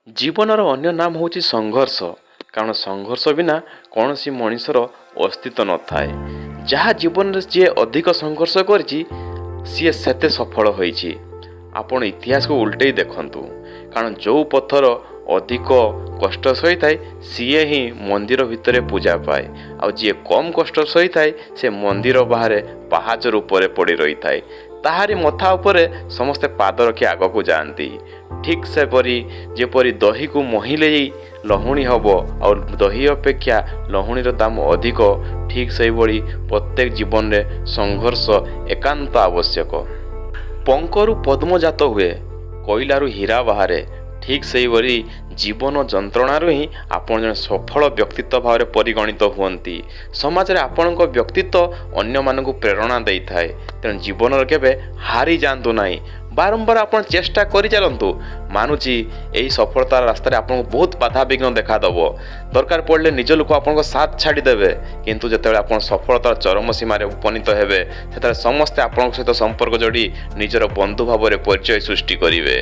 ଜୀବନର ଅନ୍ୟ ନାମ ହେଉଛି ସଂଘର୍ଷ। କାରଣ ସଂଘର୍ଷ ବିନା କୌଣସି ମଣିଷର ଅସ୍ତିତ୍ୱ ନଥାଏ। ଯାହା ଜୀବନରେ ଯିଏ ଅଧିକ ସଂଘର୍ଷ କରିଛି ସିଏ ସେତେ ସଫଳ ହୋଇଛି। ଆପଣ ଇତିହାସକୁ ଉଲ୍ଟେଇ ଦେଖନ୍ତୁ। କାରଣ ଯେଉଁ ପଥର ଅଧିକ କଷ୍ଟ ସହିଥାଏ ସିଏ ହିଁ ମନ୍ଦିର ଭିତରେ ପୂଜା ପାଏ, ଆଉ ଯିଏ କମ୍ କଷ୍ଟ ସହିଥାଏ ସେ ମନ୍ଦିର ବାହାରେ ପାହାଚ ରୂପରେ ପଡ଼ି ରହିଥାଏ। ତାହାରି ମଥା ଉପରେ ସମସ୍ତେ ପାଦ ରଖି ଆଗକୁ ଯାଆନ୍ତି। ଠିକ୍ ସେପରି ଯେପରି ଦହିକୁ ମହିଲେ ଲହୁଣୀ ହେବ, ଆଉ ଦହି ଅପେକ୍ଷା ଲହୁଣୀର ଦାମ ଅଧିକ, ଠିକ୍ ସେହିଭଳି ପ୍ରତ୍ୟେକ ଜୀବନରେ ସଂଘର୍ଷ ଏକାନ୍ତ ଆବଶ୍ୟକ। ପଙ୍କରୁ ପଦ୍ମଜାତ ହୁଏ, କୋଇଲାରୁ ହୀରା ବାହାରେ। ଠିକ୍ ସେହିଭଳି ଜୀବନ ଯନ୍ତ୍ରଣାରୁ ହିଁ ଆପଣ ଜଣେ ସଫଳ ବ୍ୟକ୍ତିତ୍ୱ ଭାବରେ ପରିଗଣିତ ହୁଅନ୍ତି। ସମାଜରେ ଆପଣଙ୍କ ବ୍ୟକ୍ତିତ୍ୱ ଅନ୍ୟମାନଙ୍କୁ ପ୍ରେରଣା ଦେଇଥାଏ। ତେଣୁ ଜୀବନରେ କେବେ ହାରି ଯାଆନ୍ତୁ ନାହିଁ, ବାରମ୍ବାର ଆପଣ ଚେଷ୍ଟା କରିଚାଲନ୍ତୁ। ମାନୁଛି ଏହି ସଫଳତାର ରାସ୍ତାରେ ଆପଣଙ୍କୁ ବହୁତ ବାଧାବିଘ୍ନ ଦେଖାଦେବ, ଦରକାର ପଡ଼ିଲେ ନିଜ ଲୋକ ଆପଣଙ୍କ ସାଥ ଛାଡ଼ିଦେବେ। କିନ୍ତୁ ଯେତେବେଳେ ଆପଣ ସଫଳତାର ଚରମ ସୀମାରେ ଉପନୀତ ହେବେ ସେତେବେଳେ ସମସ୍ତେ ଆପଣଙ୍କ ସହିତ ସମ୍ପର୍କ ଯୋଡ଼ି ନିଜର ବନ୍ଧୁ ଭାବରେ ପରିଚୟ ସୃଷ୍ଟି କରିବେ।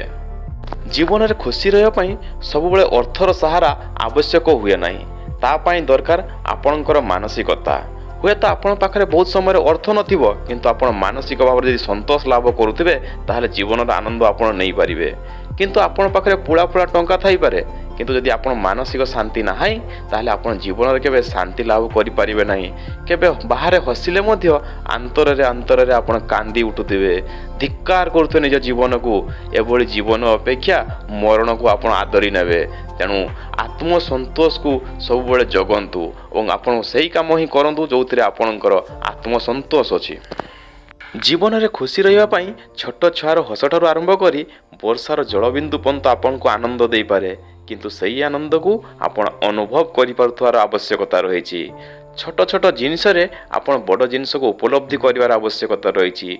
ଜୀବନରେ ଖୁସି ରହିବା ପାଇଁ ସବୁବେଳେ ଅର୍ଥର ସାହାରା ଆବଶ୍ୟକ ହୁଏ ନାହିଁ। ତା ପାଇଁ ଦରକାର ଆପଣଙ୍କର ମାନସିକତା। ହୁଏତ ଆପଣଙ୍କ ପାଖରେ ବହୁତ ସମୟରେ ଅର୍ଥ ନଥିବ, କିନ୍ତୁ ଆପଣ ମାନସିକ ଭାବରେ ଯଦି ସନ୍ତୋଷ ଲାଭ କରୁଥିବେ ତାହେଲେ ଜୀବନର ଆନନ୍ଦ ଆପଣ ନେଇପାରିବେ। କିନ୍ତୁ ଆପଣଙ୍କ ପାଖରେ ପୁଳା ଟଙ୍କା ଥାଇପାରେ, କିନ୍ତୁ ଯଦି ଆପଣ ମାନସିକ ଶାନ୍ତି ନାହିଁ ତାହେଲେ ଆପଣ ଜୀବନରେ କେବେ ଶାନ୍ତି ଲାଭ କରିପାରିବେ ନାହିଁ। କେବେ ବାହାରେ ହସିଲେ ମଧ୍ୟ ଅନ୍ତରରେ ଆପଣ କାନ୍ଦି ଉଠୁଥିବେ, ଧିକ୍କାର କରୁଥିବେ ନିଜ ଜୀବନକୁ। ଏଭଳି ଜୀବନ ଅପେକ୍ଷା ମରଣକୁ ଆପଣ ଆଦରି ନେବେ। ତେଣୁ ଆତ୍ମସନ୍ତୋଷକୁ ସବୁବେଳେ ଜଗନ୍ତୁ ଏବଂ ଆପଣ ସେଇ କାମ ହିଁ କରନ୍ତୁ ଯେଉଁଥିରେ ଆପଣଙ୍କର ଆତ୍ମସନ୍ତୋଷ ଅଛି। ଜୀବନରେ ଖୁସି ରହିବା ପାଇଁ ଛୋଟ ଛୁଆର ହସଠାରୁ ଆରମ୍ଭ କରି ବର୍ଷାର ଜଳବିନ୍ଦୁ ପର୍ଯ୍ୟନ୍ତ ଆପଣଙ୍କୁ ଆନନ୍ଦ ଦେଇପାରେ, କିନ୍ତୁ ସେହି ଆନନ୍ଦକୁ ଆପଣ ଅନୁଭବ କରିପାରୁଥିବାର ଆବଶ୍ୟକତା ରହିଛି। ଛୋଟ ଛୋଟ ଜିନିଷରେ ଆପଣ ବଡ଼ ଜିନିଷକୁ ଉପଲବ୍ଧି କରିବାର ଆବଶ୍ୟକତା ରହିଛି।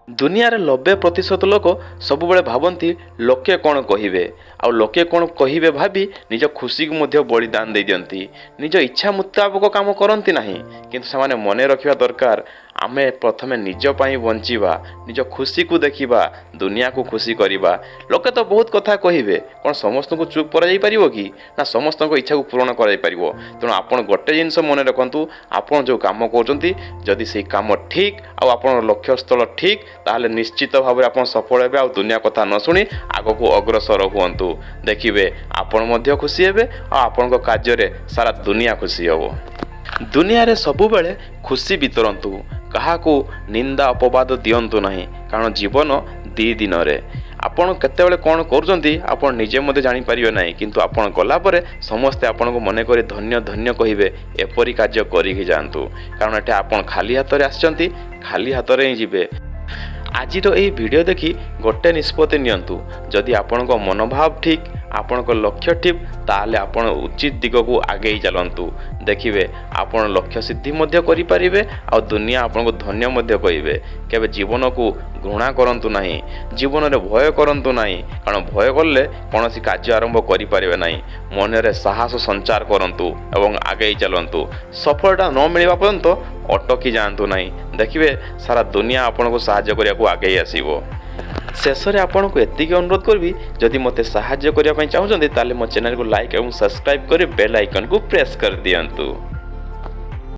ଦୁନିଆରେ 90% ଲୋକ ସବୁବେଳେ ଭାବନ୍ତି ଲୋକେ କ'ଣ କହିବେ, ଆଉ ଲୋକେ କ'ଣ କହିବେ ଭାବି ନିଜ ଖୁସିକୁ ମଧ୍ୟ ବଳିଦାନ ଦେଇଦିଅନ୍ତି। ନିଜ ଇଚ୍ଛା ମୁତାବକ କାମ କରନ୍ତି ନାହିଁ। କିନ୍ତୁ ସେମାନେ ମନେ ରଖିବା ଦରକାର, ଆମେ ପ୍ରଥମେ ନିଜ ପାଇଁ ବଞ୍ଚିବା, ନିଜ ଖୁସିକୁ ଦେଖିବା, ଦୁନିଆକୁ ଖୁସି କରିବା। ଲୋକେ ତ ବହୁତ କଥା କହିବେ, କ'ଣ ସମସ୍ତଙ୍କୁ ଚୁପ୍ କରାଯାଇପାରିବ କି? ନା ସମସ୍ତଙ୍କ ଇଚ୍ଛାକୁ ପୂରଣ କରାଯାଇପାରିବ? ତେଣୁ ଆପଣ ଗୋଟେ ଜିନିଷ ମନେ ରଖନ୍ତୁ, ଆପଣ ଯେଉଁ କାମ କରୁଛନ୍ତି ଯଦି ସେହି କାମ ଠିକ୍ ଆଉ ଆପଣଙ୍କ ଲକ୍ଷ୍ୟସ୍ଥଳ ଠିକ୍ ତାହେଲେ ନିଶ୍ଚିତ ଭାବରେ ଆପଣ ସଫଳ ହେବେ। ଆଉ ଦୁନିଆ କଥା ନ ଶୁଣି ଆଗକୁ ଅଗ୍ରସର ହୁଅନ୍ତୁ, ଦେଖିବେ ଆପଣ ମଧ୍ୟ ଖୁସି ହେବେ ଆଉ ଆପଣଙ୍କ କାର୍ଯ୍ୟରେ ସାରା ଦୁନିଆ ଖୁସି ହେବ। ଦୁନିଆରେ ସବୁବେଳେ ଖୁସି ବିତରନ୍ତୁ, କାହାକୁ ନିନ୍ଦା ଅପବାଦ ଦିଅନ୍ତୁ ନାହିଁ। କାରଣ ଜୀବନ ଦୁଇ ଦିନରେ। ଆପଣ କେତେବେଳେ କ'ଣ କରୁଛନ୍ତି ଆପଣ ନିଜେ ମଧ୍ୟ ଜାଣିପାରିବେ ନାହିଁ, କିନ୍ତୁ ଆପଣ ଗଲାପରେ ସମସ୍ତେ ଆପଣଙ୍କୁ ମନେକରି ଧନ୍ୟ ଧନ୍ୟ କହିବେ। ଏପରି କାର୍ଯ୍ୟ କରିକି ଯାଆନ୍ତୁ, କାରଣ ଏଠି ଆପଣ ଖାଲି ହାତରେ ଆସିଛନ୍ତି, ଖାଲି ହାତରେ ହିଁ ଯିବେ। ଆଜିର ଏହି ଭିଡ଼ିଓ ଦେଖି ଗୋଟେ ନିଷ୍ପତ୍ତି ନିଅନ୍ତୁ। ଯଦି ଆପଣଙ୍କ ମନୋଭାବ ଠିକ୍, ଆପଣଙ୍କ ଲକ୍ଷ୍ୟ ଠିକ୍, ତାହେଲେ ଆପଣ ଉଚିତ ଦିଗକୁ ଆଗେଇ ଚାଲନ୍ତୁ। ଦେଖିବେ ଆପଣ ଲକ୍ଷ୍ୟ ସିଦ୍ଧି ମଧ୍ୟ କରିପାରିବେ ଆଉ ଦୁନିଆ ଆପଣଙ୍କୁ ଧନ୍ୟ ମଧ୍ୟ କହିବେ। କେବେ ଜୀବନକୁ ଘୃଣା କରନ୍ତୁ ନାହିଁ, ଜୀବନରେ ଭୟ କରନ୍ତୁ ନାହିଁ। କାରଣ ଭୟ କଲେ କୌଣସି କାର୍ଯ୍ୟ ଆରମ୍ଭ କରିପାରିବେ ନାହିଁ। ମନରେ ସାହସ ସଞ୍ଚାର କରନ୍ତୁ ଏବଂ ଆଗେଇ ଚାଲନ୍ତୁ। ସଫଳତା ନ ମିଳିବା ପର୍ଯ୍ୟନ୍ତ ଅଟକି ଯାଆନ୍ତୁ ନାହିଁ, ଦେଖିବେ ସାରା ଦୁନିଆ ଆପଣଙ୍କୁ ସାହାଯ୍ୟ କରିବାକୁ ଆଗେଇ ଆସିବ। ଶେଷରେ ଆପଣଙ୍କୁ ଏତିକି ଅନୁରୋଧ କରିବି, ଯଦି ମୋତେ ସାହାଯ୍ୟ କରିବା ପାଇଁ ଚାହୁଁଛନ୍ତି ତାହେଲେ ମୋ ଚ୍ୟାନେଲକୁ ଲାଇକ୍ ଏବଂ ସବସ୍କ୍ରାଇବ୍ କରି ବେଲ୍ ଆଇକନ୍କୁ ପ୍ରେସ୍ କରିଦିଅନ୍ତୁ।